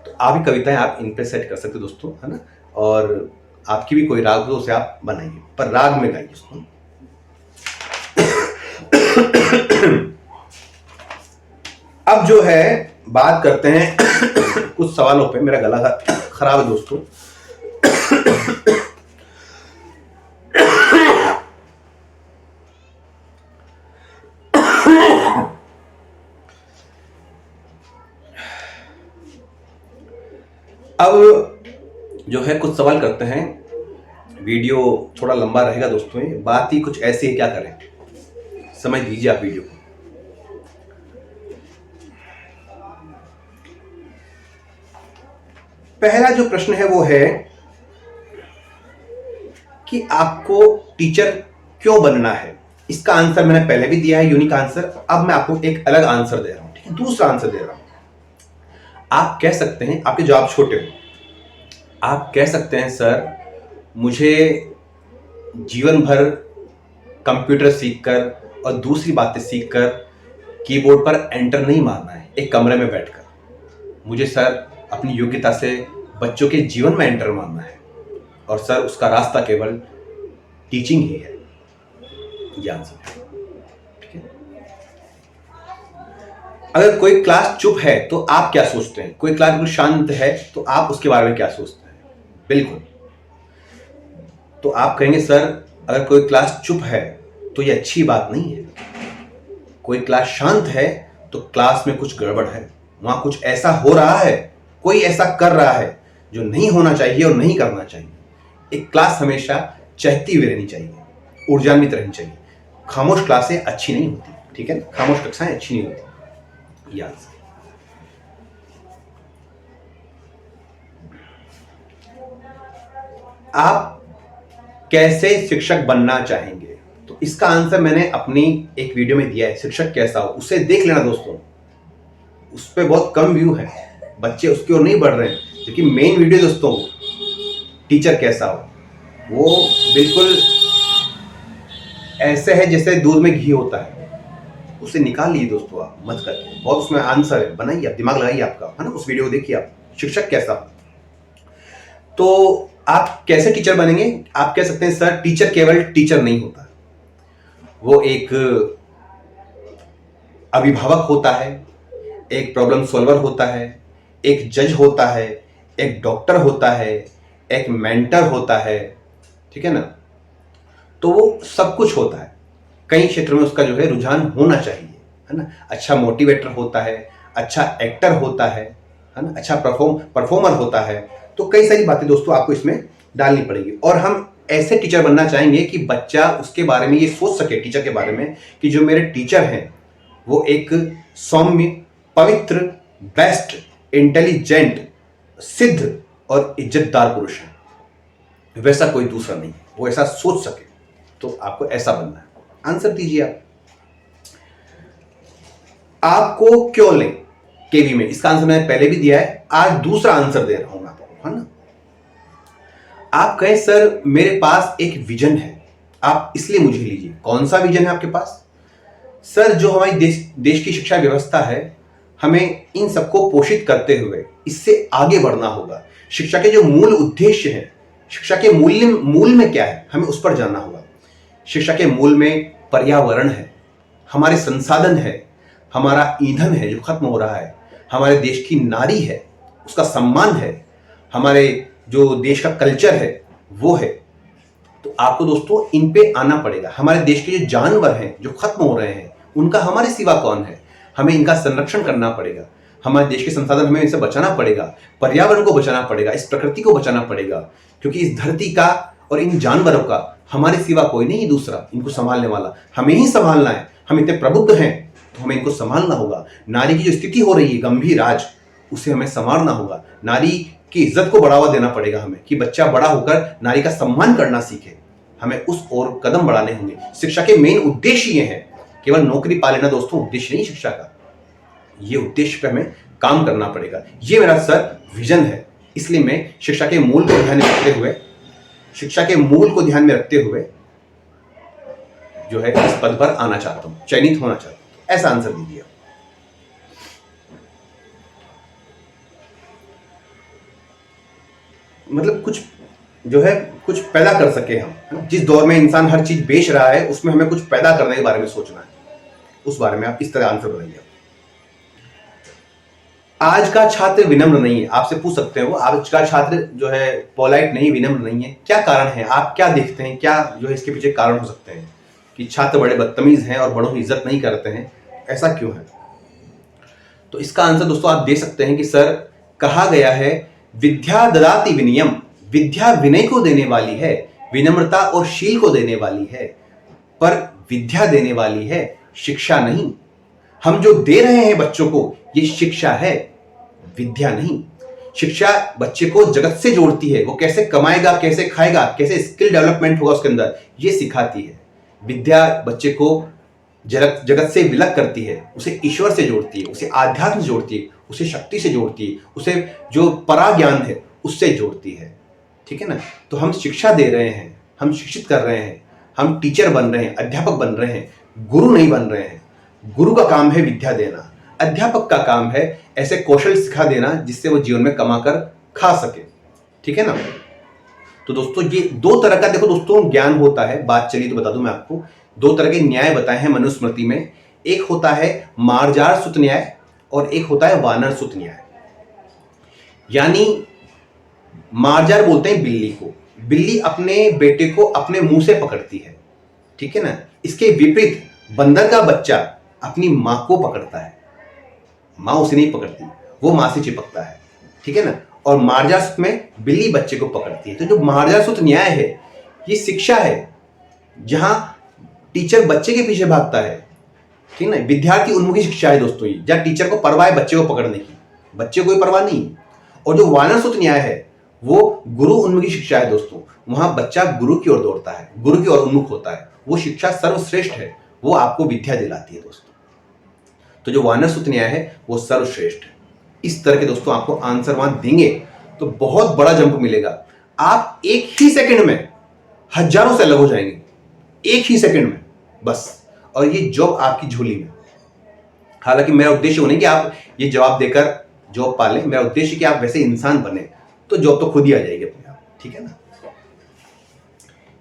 तो आप भी कविताएं आप इन पे सेट कर सकते हो दोस्तों, है ना। और आपकी भी कोई राग हो उसे आप बनाइए, पर राग में गाइए उसको। अब जो है बात करते हैं कुछ सवालों पे। मेरा गला खराब है दोस्तों। अब जो है कुछ सवाल करते हैं। वीडियो थोड़ा लंबा रहेगा दोस्तों, बात ही कुछ ऐसी है, क्या करें, समझ लीजिए आप वीडियो को। पहला जो प्रश्न है वो है कि आपको टीचर क्यों बनना है। इसका आंसर मैंने पहले भी दिया है, यूनिक आंसर। अब मैं आपको एक अलग आंसर दे रहा हूं, ठीक है, दूसरा आंसर दे रहा हूं। आप कह सकते हैं, आपके जो आप छोटे हो, आप कह सकते हैं सर मुझे जीवन भर कंप्यूटर सीखकर और दूसरी बातें सीखकर कीबोर्ड पर एंटर नहीं मारना है एक कमरे में बैठकर। मुझे सर अपनी योग्यता से बच्चों के जीवन में एंटर मारना है, और सर उसका रास्ता केवल टीचिंग ही है, ज्ञान से, ठीक है। अगर कोई क्लास चुप है तो आप क्या सोचते हैं? कोई क्लास बिल्कुल शांत है तो आप उसके बारे में क्या सोचते हैं? बिल्कुल, तो आप कहेंगे सर अगर कोई क्लास चुप है तो ये अच्छी बात नहीं है। कोई क्लास शांत है तो क्लास में कुछ गड़बड़ है, वहां कुछ ऐसा हो रहा है, कोई ऐसा कर रहा है जो नहीं होना चाहिए और नहीं करना चाहिए। एक क्लास हमेशा चहती हुई रहनी चाहिए, ऊर्जान्वित रहनी चाहिए। खामोश क्लासें अच्छी नहीं होती, ठीक है, खामोश कक्षाएं अच्छी नहीं होती, याद से। आप कैसे शिक्षक बनना चाहेंगे? तो इसका आंसर मैंने अपनी एक वीडियो में दिया है, शिक्षक कैसा हो, उसे देख लेना दोस्तों। उस पर बहुत कम व्यू है, बच्चे उसकी ओर नहीं बढ़ रहे हैं, क्योंकि मेन वीडियो दोस्तों टीचर कैसा हो, वो बिल्कुल ऐसे है जैसे दूध में घी होता है। उसे निकाल लीजिए दोस्तों, आप मत करके, बहुत उसमें आंसर है, बनाइए आप, दिमाग लगाइए आपका, है ना। उस वीडियो को देखिए आप, शिक्षक कैसा हो। तो आप कैसे टीचर बनेंगे? आप कह सकते हैं सर टीचर केवल टीचर नहीं होता, वो एक अभिभावक होता है, एक प्रॉब्लम सॉल्वर होता है, एक जज होता है, एक डॉक्टर होता है, एक मेंटर होता है, ठीक है ना। तो वो सब कुछ होता है। कई क्षेत्र में उसका जो है रुझान होना चाहिए, है ना। अच्छा मोटिवेटर होता है, अच्छा एक्टर होता है ना, अच्छा परफॉर्मर होता है। तो कई सारी बातें दोस्तों आपको इसमें डालनी पड़ेगी। और हम ऐसे टीचर बनना चाहेंगे कि बच्चा उसके बारे में ये सोच सके, टीचर के बारे में, कि जो मेरे टीचर हैं वो एक सौम्य, पवित्र, बेस्ट, इंटेलिजेंट, सिद्ध और इज्जतदार पुरुष है, वैसा कोई दूसरा नहीं, वो ऐसा सोच सके। तो आपको ऐसा बनना है। आंसर दीजिए आप। आपको क्यों लें केवी में? इसका आंसर मैंने पहले भी दिया है, आज दूसरा आंसर दे रहा हूं मैं आपको, है ना। आप कहें सर मेरे पास एक विजन है, आप इसलिए मुझे लीजिए। कौन सा विजन है आपके पास? सर जो हमारी देश की शिक्षा व्यवस्था है, हमें इन सबको पोषित करते हुए इससे आगे बढ़ना होगा। शिक्षा के जो मूल उद्देश्य हैं, शिक्षा के मूल में क्या है, हमें उस पर जानना होगा। शिक्षा के मूल में पर्यावरण है, हमारे संसाधन है, हमारा ईंधन है जो खत्म हो रहा है, हमारे देश की नारी है, उसका सम्मान है, हमारे जो देश का कल्चर है वो है, तो आपको दोस्तों इन पे आना पड़ेगा। हमारे देश के जो जानवर हैं जो खत्म हो रहे हैं, उनका हमारे सिवा कौन है? हमें इनका संरक्षण करना पड़ेगा। हमारे देश के संसाधन हमें इनसे बचाना पड़ेगा, पर्यावरण को बचाना पड़ेगा, इस प्रकृति को बचाना पड़ेगा, क्योंकि इस धरती का और इन जानवरों का हमारे सिवा कोई नहीं है दूसरा इनको संभालने वाला। हमें ही संभालना है। हम इतने प्रबुद्ध हैं तो हमें इनको संभालना होगा। नारी की जो स्थिति हो रही है गंभीर आज, उसे हमें संभालना होगा। नारी की इज्जत को बढ़ावा देना पड़ेगा हमें, कि बच्चा बड़ा होकर नारी का सम्मान करना सीखे। हमें उस ओर कदम बढ़ाने होंगे। शिक्षा के मेन उद्देश्य ये है, केवल नौकरी पा लेना दोस्तों उद्देश्य नहीं शिक्षा का। ये उद्देश्य पे हमें काम करना पड़ेगा। ये मेरा सर विजन है। इसलिए मैं शिक्षा के मूल को ध्यान में रखते हुए जो है इस पद पर आना चाहता हूं, चयनित होना चाहता हूं। ऐसा आंसर दीजिए। मतलब कुछ जो है कुछ पैदा कर सके हम। जिस दौर में इंसान हर चीज बेच रहा है, उसमें हमें कुछ पैदा करने के बारे में सोचना है। उस बारे में आप इस तरह आंसर बताइए। आज का छात्र विनम्र नहीं है। आपसे पूछ सकते हो, आज का छात्र जो है पोलाइट नहीं, विनम्र नहीं है, क्या कारण है? आप क्या देखते हैं, क्या जो है इसके पीछे कारण हो सकते हैं कि छात्र बड़े बदतमीज हैं और बड़ों की इज्जत नहीं करते हैं? ऐसा क्यों है? तो इसका आंसर दोस्तों आप दे सकते हैं कि सर, कहा गया है विद्या ददाति विनयम, विद्या विनय को देने वाली है, विनम्रता और शील को देने वाली है, पर विद्या देने वाली है, शिक्षा नहीं। हम जो दे रहे हैं बच्चों को, ये शिक्षा है, विद्या नहीं। शिक्षा बच्चे को जगत से जोड़ती है। वो कैसे कमाएगा, कैसे खाएगा, कैसे स्किल डेवलपमेंट होगा उसके अंदर, ये सिखाती है। विद्या बच्चे को जगत से विलग करती है, उसे ईश्वर से जोड़ती है, उसे आध्यात्म से जोड़ती है, उसे शक्ति से जोड़ती है, उसे जो परा ज्ञान है उससे जोड़ती है। ठीक है ना? तो हम शिक्षा दे रहे हैं, हम शिक्षित कर रहे हैं, हम टीचर बन रहे हैं, अध्यापक बन रहे हैं, गुरु नहीं बन रहे हैं। गुरु का काम है विद्या देना, अध्यापक का काम है ऐसे कौशल सिखा देना जिससे वो जीवन में कमाकर खा सके। ठीक है ना? तो दोस्तों ये दो तरह का देखो दोस्तों ज्ञान होता है। बात चली तो बता दूं मैं आपको, दो तरह के न्याय बताए हैं मनुस्मृति में। एक होता है मार्जार सुत न्याय और एक होता है वानर सुत न्याय। यानी मार्जार बोलते हैं बिल्ली को। बिल्ली अपने बेटे को अपने मुंह से पकड़ती है। ठीक है ना? इसके विपरीत बंदर का बच्चा अपनी मां को पकड़ता है, मां उसे नहीं पकड़ती, वो मां से चिपकता है। ठीक है ना? और मार्जार सुत में बिल्ली बच्चे को पकड़ती है। तो जो मार्जार सुत न्याय है, ये शिक्षा है जहां टीचर बच्चे के पीछे भागता है। ठीक है ना? विद्यार्थी उन्मुखी शिक्षा है दोस्तों ये, जहां टीचर को परवाह है बच्चे को पकड़ने की, बच्चे को कोई परवाह नहीं। और जो वानर सुत न्याय है, वो गुरु उन्मुखी शिक्षा है दोस्तों। वहां बच्चा गुरु की ओर दौड़ता है, गुरु की ओर उन्मुख होता है। वो शिक्षा सर्वश्रेष्ठ है, वो आपको विद्या दिलाती है दोस्तों। तो जो वानर सुत न्याय है वो सर्वश्रेष्ठ है। इस तरह के दोस्तों आपको आंसर वहां देंगे तो बहुत बड़ा जंप मिलेगा। आप एक ही सेकंड में हजारों से अलग हो जाएंगे, एक ही सेकंड में बस। और ये जॉब आपकी झोली में। हालांकि मेरा उद्देश्य वो नहीं कि आप ये जवाब देकर जॉब पालें, मेरा उद्देश्य कि आप वैसे इंसान बने, तो जॉब तो खुद ही आ जाएगी अपने आप। ठीक है ना?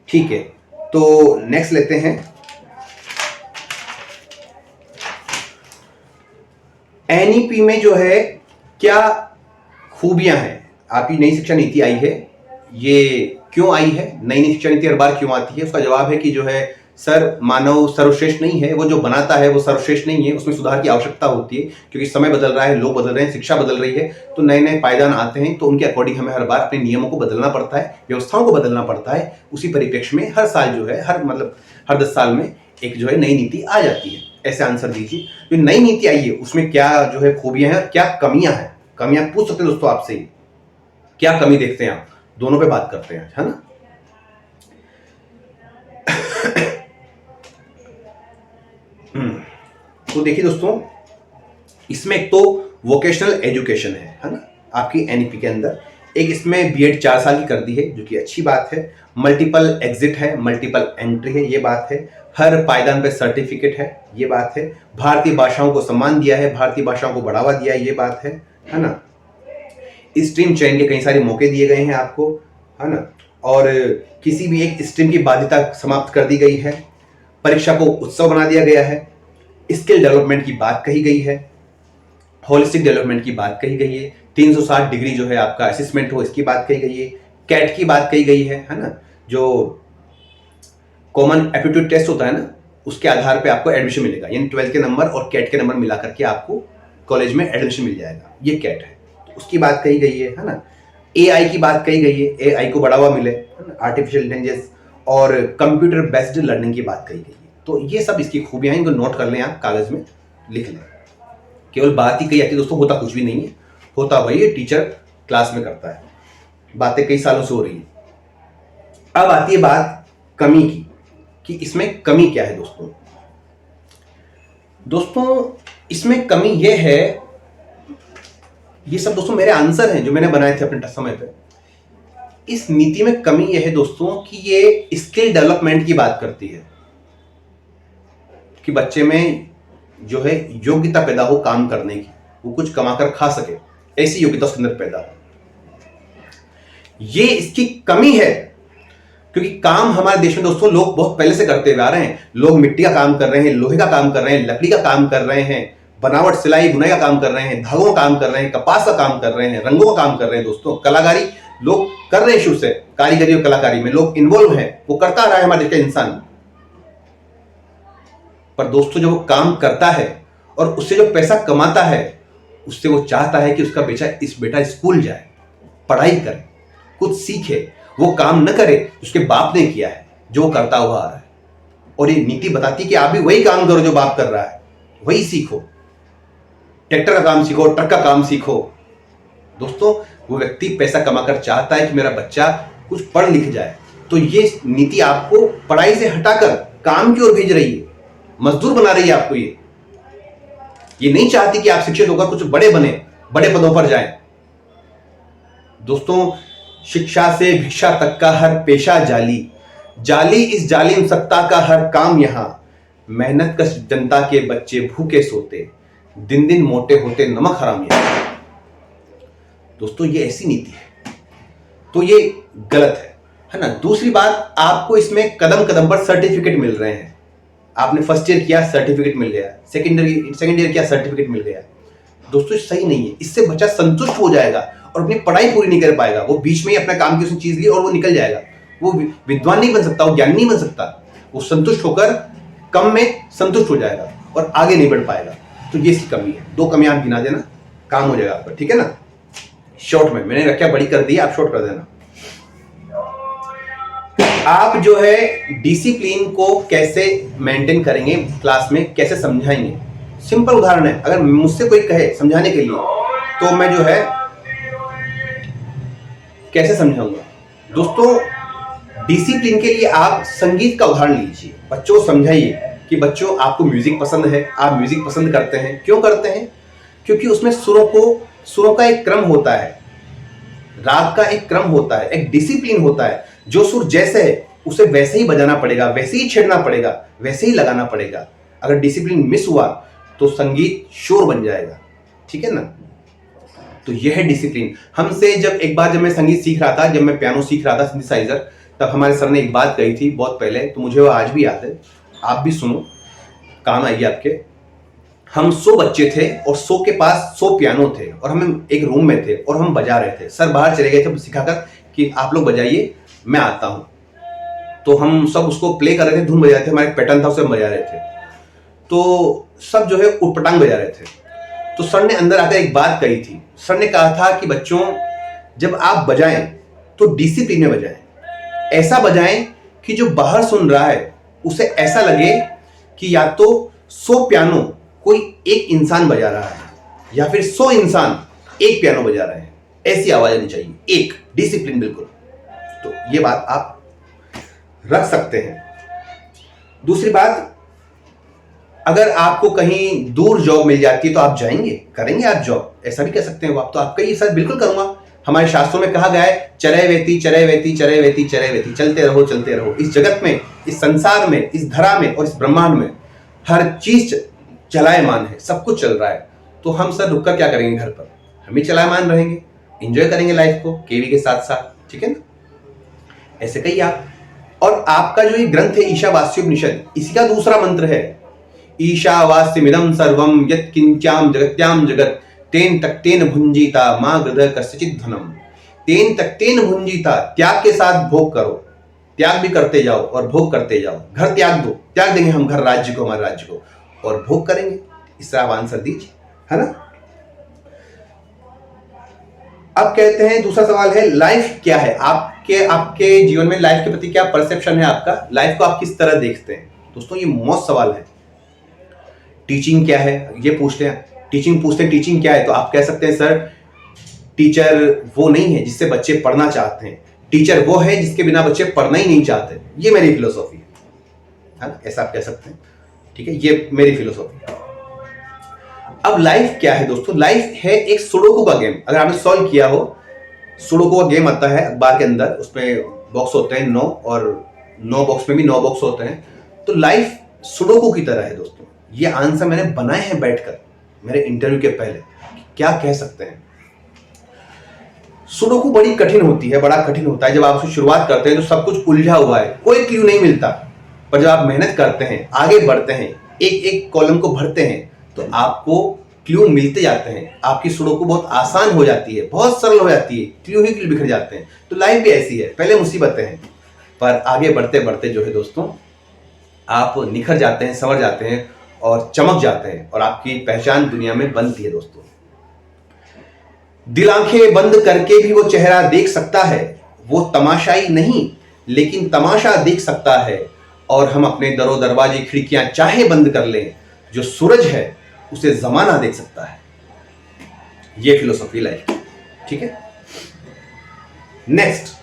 ठीक है, तो नेक्स्ट लेते हैं। एनईपी में जो है क्या खूबियां हैं? आपकी नई शिक्षा नीति आई है, ये क्यों आई है? नई शिक्षा नीति हर बार क्यों आती है? उसका जवाब है कि जो है सर, मानव सर्वश्रेष्ठ नहीं है, वो जो बनाता है वो सर्वश्रेष्ठ नहीं है, उसमें सुधार की आवश्यकता होती है। क्योंकि समय बदल रहा है, लोग बदल रहे हैं, शिक्षा बदल रही है, तो नए नए पायदान आते हैं। तो उनके अकॉर्डिंग हमें हर बार अपने नियमों को बदलना पड़ता है, व्यवस्थाओं को बदलना पड़ता है। उसी परिप्रेक्ष्य में हर साल जो है हर 10 साल में एक जो है नई नीति आ जाती है। ऐसे आंसर दीजिए, जो नई नीति आई है उसमें क्या जो है खूबियां हैं और क्या कमियां हैं? कमियां पूछ सकते हैं दोस्तों आपसे ही, क्या कमी देखते हैं आप? दोनों पे बात करते हैं, है ना? तो देखिए दोस्तों, इसमें एक तो वोकेशनल एजुकेशन है ना, आपकी एनईपी के अंदर। एक इसमें बीएड 4 साल की कर दी है, जो कि अच्छी बात है। मल्टीपल एग्जिट है, मल्टीपल एंट्री है, ये बात है। हर पायदान पे सर्टिफिकेट है, ये बात है। भारतीय भाषाओं को सम्मान दिया है, भारतीय भाषाओं को बढ़ावा दिया है, ये बात है ना? स्ट्रीम चयन के कई सारे मौके दिए गए हैं आपको, है ना? और किसी भी एक स्ट्रीम की बाध्यता समाप्त कर दी गई है। परीक्षा को उत्सव बना दिया गया है। स्किल डेवलपमेंट की बात कही गई है, होलिस्टिक डेवलपमेंट की बात कही गई है। 360 डिग्री जो है आपका असेसमेंट हो, इसकी बात कही गई है। कैट की बात कही गई है ना? जो कॉमन एप्टीट्यूड टेस्ट होता है ना, उसके आधार पे आपको एडमिशन मिलेगा, यानी 12th के नंबर और कैट के नंबर मिला करके आपको कॉलेज में एडमिशन मिल जाएगा। ये कैट है, तो उसकी बात कही गई है ना। AI की बात कही गई है, AI को बढ़ावा मिले, आर्टिफिशियल इंटेलिजेंस और कंप्यूटर बेस्ड लर्निंग की बात कही गई है। तो ये सब इसकी खूबियां हैं, इनको नोट कर लें, आप कागज में लिख लें। केवल बात ही कही आती है दोस्तों, होता कुछ भी नहीं है, होता वही टीचर क्लास में करता है, बातें कई सालों से हो रही है। अब आती है बात कमी की, कि इसमें कमी क्या है दोस्तों। इसमें कमी यह है, ये सब दोस्तों मेरे आंसर हैं जो मैंने बनाए थे अपने समय पे। इस नीति में कमी यह है दोस्तों कि ये स्किल डेवलपमेंट की बात करती है, कि बच्चे में जो है योग्यता पैदा हो काम करने की, वो कुछ कमाकर खा सके, ऐसी योग्यता उसके अंदर पैदा हो। ये इसकी कमी है, क्योंकि काम हमारे देश में दोस्तों लोग बहुत पहले से करते हुए आ रहे हैं। लोग मिट्टी का काम कर रहे हैं, लोहे का काम कर रहे हैं, लकड़ी का काम कर रहे हैं, बनावट सिलाई बुनाई का काम कर रहे हैं, धागों का काम कर रहे हैं, कपास का काम कर रहे हैं, रंगों का काम कर रहे हैं दोस्तों, कलाकारी लोग कर रहे हैं शुरू से, कारीगरी और कलाकारी में लोग इन्वॉल्व हैं, वो करता रहा है हमारे देश का इंसान। पर दोस्तों जब वो काम करता है और उससे जो पैसा कमाता है, उससे वो चाहता है कि उसका बेटा स्कूल जाए, पढ़ाई करे, कुछ सीखे, वो काम न करे उसके बाप ने किया है, जो वो करता हुआ आ रहा है। और ये नीति बताती है कि आप भी वही काम करो जो बाप कर रहा है, वही सीखो, ट्रैक्टर का काम सीखो, ट्रक का काम सीखो। दोस्तों वो व्यक्ति पैसा कमाकर चाहता है कि मेरा बच्चा कुछ पढ़ लिख जाए, तो ये नीति आपको पढ़ाई से हटाकर काम की ओर भेज रही है, मजदूर बना रही है आपको। ये नहीं चाहती कि आप शिक्षित होकर कुछ बड़े बने, बड़े पदों पर जाएं। दोस्तों शिक्षा से भिक्षा तक का हर पेशा जाली, जाली इस जालिम सत्ता का हर काम यहां, मेहनत कश जनता के बच्चे भूखे सोते, दिन दिन मोटे होते नमक हराम यहाँ। दोस्तों ये ऐसी नीति है, तो ये गलत है ना। दूसरी बात, आपको इसमें कदम कदम पर सर्टिफिकेट मिल रहे हैं। आपने फर्स्ट ईयर किया सेर्टिफिकेट मिल गया, सेकंड ईयर किया सर्टिफिकेट मिल गया। दोस्तों सही नहीं है, इससे बच्चा संतुष्ट हो जाएगा और अपनी पढ़ाई पूरी नहीं कर पाएगा। वो बीच में ही अपना काम की उसने चीज ली और वो निकल जाएगा, वो विद्वान नहीं बन सकता, वो ज्ञानी नहीं बन सकता। वो संतुष्ट होकर कम में संतुष्ट हो जाएगा और आगे नहीं बढ़ पाएगा। तो ये इसकी कमी है। 2 कमियां आप गिना देना, काम हो जाएगा आपका, ठीक है ना। शॉर्ट में मैंने रखा बड़ी कर दी, आप शॉर्ट कर देना। आप जो है डिसिप्लिन को कैसे मेंटेन करेंगे, क्लास में कैसे समझाएंगे। सिंपल उदाहरण है, अगर मुझसे कोई कहे समझाने के लिए, तो मैं जो है कैसे समझाऊंगा। दोस्तों डिसिप्लिन के लिए आप संगीत का उदाहरण लीजिए, बच्चों को समझाइए कि बच्चों आपको म्यूजिक पसंद है, आप म्यूजिक पसंद करते हैं। क्यों करते हैं? क्योंकि उसमें सुरों का एक क्रम होता है, राग का एक क्रम होता है, एक डिसिप्लिन होता है। जो सुर जैसे है उसे वैसे ही बजाना पड़ेगा, वैसे ही छेड़ना पड़ेगा, वैसे ही लगाना पड़ेगा। अगर डिसिप्लिन मिस हुआ तो संगीत शोर बन जाएगा, ठीक है ना। तो यह है डिसिप्लिन। हमसे जब मैं संगीत सीख रहा था, जब मैं पियानो सीख रहा था सिंथेसाइजर, तब हमारे सर ने एक बात कही थी बहुत पहले, तो मुझे वो आज भी याद है, आप भी सुनो, काम आएगी आपके। हम 100 बच्चे थे और 100 के पास 100 पियानो थे और हम एक रूम में थे और हम बजा रहे थे। सर बाहर चले गए थे सिखाकर कि आप लोग बजाइए, मैं आता हूं। तो हम सब उसको प्ले कर रहे थे, धुन बजा रहे थे, हमारा एक पैटर्न था उसे हम बजा रहे थे। तो सब जो है उटपटांग बजा रहे थे। तो सर ने अंदर आकर एक बात कही थी। सर ने कहा था कि बच्चों जब आप बजाएं तो डिसिप्लिन में बजाएं, ऐसा बजाएं कि जो बाहर सुन रहा है उसे ऐसा लगे कि या तो 100 पियानो कोई एक इंसान बजा रहा है या फिर 100 इंसान एक पियानो बजा रहे हैं। ऐसी आवाज आनी चाहिए, एक डिसिप्लिन बिल्कुल। तो ये बात आप रख सकते हैं। दूसरी बात, अगर आपको कहीं दूर जॉब मिल जाती है तो आप जाएंगे, करेंगे आप जॉब, ऐसा भी कह सकते हैं आप। तो आपका ये सर बिल्कुल करूंगा। हमारे शास्त्रों में कहा गया है चरय वेति चरय वेति चरय वेति चरय वेति, चलते रहो चलते रहो। इस जगत में, इस संसार में, इस धरा में और इस ब्रह्मांड में हर चीज चलायमान है, सब कुछ चल रहा है। तो हम सर रुककर क्या करेंगे घर पर? हम भी चलायमान रहेंगे, एंजॉय करेंगे लाइफ को केवी के साथ साथ, ठीक है ना। ऐसे कहिए आप। और आपका जो ये ग्रंथ है ईशावास्योपनिषद, इसी का दूसरा मंत्र है ईशावास्यमिदं सर्वं यत् किंच्याम जगत्याम जगत तेन तक्तेन भुंजीता मां गृध कस्यचित् धनम। तेन तक्तेन भुंजीता, त्याग के साथ भोग करो, त्याग भी करते जाओ और भोग करते जाओ। घर त्याग दो, त्याग देंगे हम घर राज्य को, हमारे राज्य को, और भोग करेंगे। इस तरह आप आंसर दीजिए, है ना। अब कहते हैं दूसरा सवाल है लाइफ क्या है, आपके आपके जीवन में लाइफ के प्रति क्या परसेप्शन है आपका, लाइफ को आप किस तरह देखते हैं। दोस्तों ये मौत सवाल है। टीचिंग क्या है ये पूछते हैं, टीचिंग पूछते हैं टीचिंग क्या है, तो आप कह सकते हैं सर टीचर वो नहीं है जिससे बच्चे पढ़ना चाहते हैं, टीचर वो है जिसके बिना बच्चे पढ़ना ही नहीं चाहते। ये मेरी फिलोसॉफी है ना, ऐसा आप कह सकते हैं, ठीक है, ये मेरी फिलोसॉफी है। अब लाइफ क्या है दोस्तों, लाइफ है एक सुडोकू का गेम। अगर आपने सॉल्व किया हो, सुडोकू का गेम आता है अखबार के अंदर, उसमें बॉक्स होते हैं 9 और 9 बॉक्स में भी 9 बॉक्स होते हैं। तो लाइफ सुडोकू की तरह है दोस्तों। ये आंसर मैंने बनाए हैं बैठकर मेरे इंटरव्यू के पहले, क्या कह सकते हैं। सुडोकू बड़ी कठिन होती है, बड़ा कठिन होता है। जब आप उसकी शुरुआत करते हैं तो सब कुछ उलझा हुआ है, कोई क्लू नहीं मिलता। पर जब आप मेहनत करते हैं, आगे बढ़ते हैं, एक एक कॉलम को भरते हैं, तो आपको क्लू मिलते जाते हैं। आपकी सुडोकू बहुत आसान हो जाती है, बहुत सरल हो जाती है, क्लू ही क्लू बिखर जाते हैं। तो लाइफ भी ऐसी है, पहले मुसीबतें हैं, पर आगे बढ़ते बढ़ते जो है दोस्तों आप निखर जाते हैं, संवर जाते हैं और चमक जाते हैं, और आपकी पहचान दुनिया में बनती है दोस्तों। दिल आंखें बंद करके भी वो चेहरा देख सकता है, वो तमाशाई नहीं लेकिन तमाशा देख सकता है, और हम अपने दरो दरवाजे खिड़कियां चाहे बंद कर लें, जो सूरज है उसे जमाना देख सकता है। ये फिलोसॉफी लाइफ की, ठीक है। नेक्स्ट,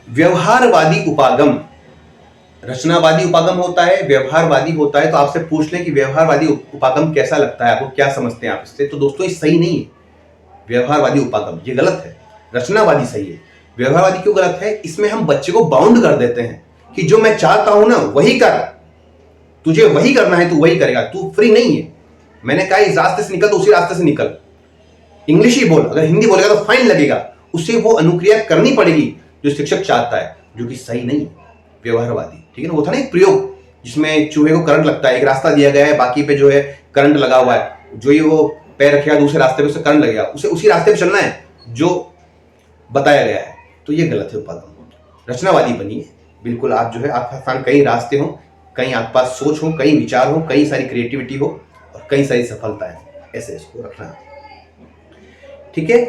व्यवहारवादी उपागम। रचनावादी उपागम होता है, व्यवहारवादी होता है। तो आपसे पूछ लें कि व्यवहारवादी उपागम कैसा लगता है आपको, क्या समझते हैं आप इससे, तो दोस्तों ये सही नहीं है। व्यवहारवादी उपागम ये गलत है, रचनावादी सही है। व्यवहारवादी क्यों गलत है, इसमें हम बच्चे को बाउंड कर देते हैं कि जो मैं चाहता हूं ना वही कर, तुझे वही करना है, तू वही करेगा, तू फ्री नहीं है। मैंने कहा इस रास्ते से निकल तो उसी रास्ते से निकल, इंग्लिश ही बोल, अगर हिंदी बोलेगा तो फाइन लगेगा, उसे वो अनुक्रिया करनी पड़ेगी जो शिक्षक चाहता है, जो कि सही नहीं है। व्यवहारवादी, ठीक है ना, वो था ना एक प्रयोग जिसमें चूहे को करंट लगता है, एक रास्ता दिया गया है, बाकी पे जो है करंट लगा हुआ है, जो ये वो पैर रखेगा दूसरे रास्ते पे उसे करंट लगेगा, उसे उसी रास्ते पे चलना है जो बताया गया है। तो ये गलत है उपागम। रचनावादी बनिए, बिल्कुल आप जो है आपके पास कई रास्ते हो, कहीं आपके पास सोच हो, कई विचार हो, कई सारी क्रिएटिविटी हो और कई सारी सफलताएं, ऐसे इसको रखना, ठीक है।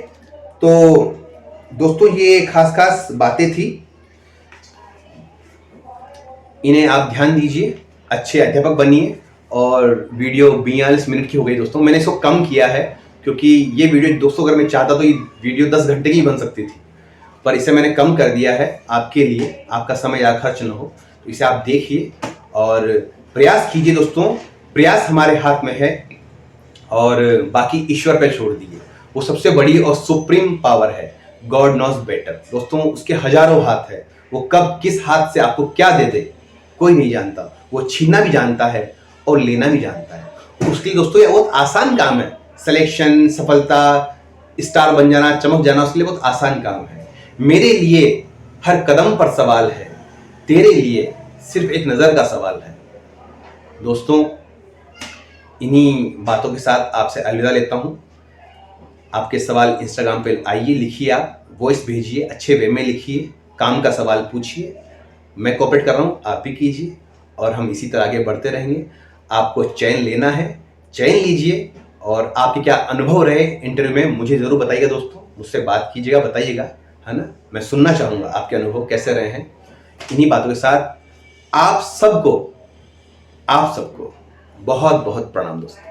तो दोस्तों ये खास खास बातें थी, इन्हें आप ध्यान दीजिए, अच्छे अध्यापक बनिए। और वीडियो 42 मिनट की हो गई दोस्तों, मैंने इसको कम किया है क्योंकि ये वीडियो दोस्तों अगर मैं चाहता तो ये वीडियो 10 घंटे की बन सकती थी, पर इसे मैंने कम कर दिया है आपके लिए, आपका समय ज़्यादा खर्च न हो। तो इसे आप देखिए और प्रयास कीजिए दोस्तों, प्रयास हमारे हाथ में है और बाकी ईश्वर पे छोड़ दीजिए, वो सबसे बड़ी और सुप्रीम पावर है। गॉड नोज बेटर दोस्तों, उसके हजारों हाथ है, वो कब किस हाथ से आपको क्या दे दे कोई नहीं जानता। वो छीनना भी जानता है और लेना भी जानता है। उसके लिए दोस्तों ये बहुत आसान काम है, सिलेक्शन, सफलता, स्टार बन जाना, चमक जाना, उसके लिए बहुत आसान काम है। मेरे लिए हर कदम पर सवाल है, तेरे लिए सिर्फ एक नजर का सवाल है। दोस्तों इन्हीं बातों के साथ आपसे अलविदा लेता हूं। आपके सवाल इंस्टाग्राम पे आइए, लिखिए, आप वॉइस भेजिए, अच्छे वे में लिखिए, काम का सवाल पूछिए, मैं कोऑपरेट कर रहा हूँ, आप भी कीजिए और हम इसी तरह आगे बढ़ते रहेंगे। आपको चयन लेना है, चयन लीजिए, और आपके क्या अनुभव रहे इंटरव्यू में मुझे ज़रूर बताइएगा दोस्तों, मुझसे बात कीजिएगा, बताइएगा, है ना, मैं सुनना चाहूँगा आपके अनुभव कैसे रहे हैं। इन्हीं बातों के साथ आप सबको बहुत बहुत प्रणाम दोस्तों।